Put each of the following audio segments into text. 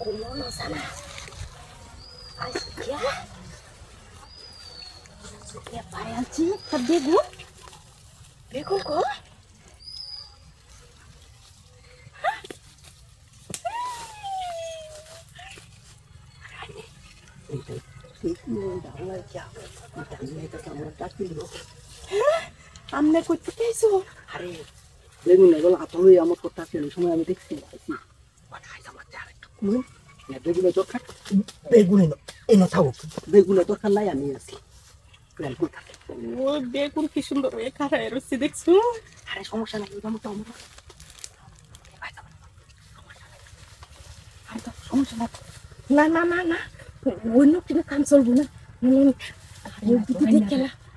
Kumono sana. Asyik ya. Ya payah sih, terbegun. Begun kok? আমনে কইতে চাইছো? আরে বেগুন এগুলো আতই আমার করতে আসলে ওই সময় আমি দেখছি বেগুনের দরকার এনে থাকুক বেগুনের দরকার নাই আমি আছি ও বেগুন কি সুন্দর হয়ে খাড়ায় রয়েছে দেখছো? আরে সমস্যা নাই সমস্যা নাই। না না না না অন্য কোনো কাম চলবো না।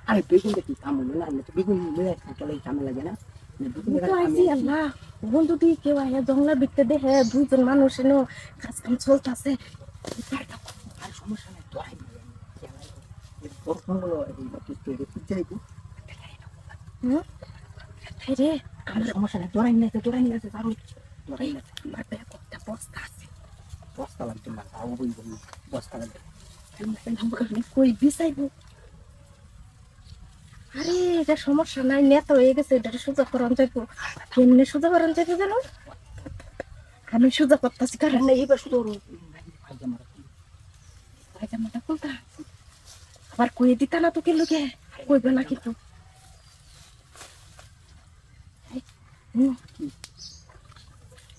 আরে বেগুন কি কাম হলো না আমি তো বেগুন মেরে চলে কামে লাগে না আল্লাহ বন্ধু দিয়ে কেউ আয়া জঙ্গলার ভিতরে দেখে দুইজন মানুষ এনো কাজ কাম চলতেছে। আর সমস্যা নাই তো রে আমার সমস্যা নাই তোরাই নিয়েছে তারও তোরাই নিয়েছে আমার ব্যাগটা বস্তা আছে। বস্তা লাগবে না তাও বলবো বস্তা লাগবে কই বিছাইবো? আরে এটা সমস্যা নাই, নেতা হয়ে গেছে, এটা সোজা করান যাইবো। কেমনে সোজা করান যাইবো জানো? আমি সোজা করতেছি কারণ এইবার শুধু জামাটা খুলতা আবার কয়ে দিতা না তোকে লোকে কইবে না কিন্তু।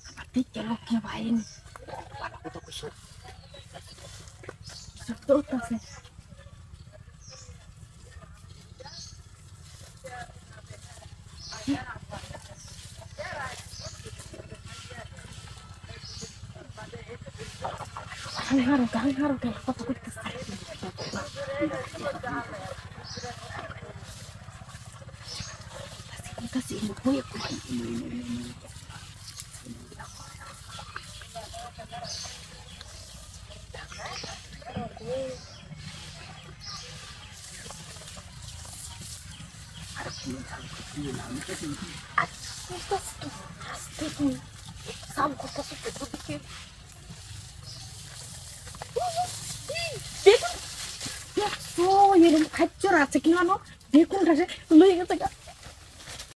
আবার ঠিক গেল কে ভাই ভালো কথা কইছো চলতেছে। গান হারো কথা করতেছে। এরকম খাচ্চর আছে কি জানো? বেগুনটা লয়ে গেছে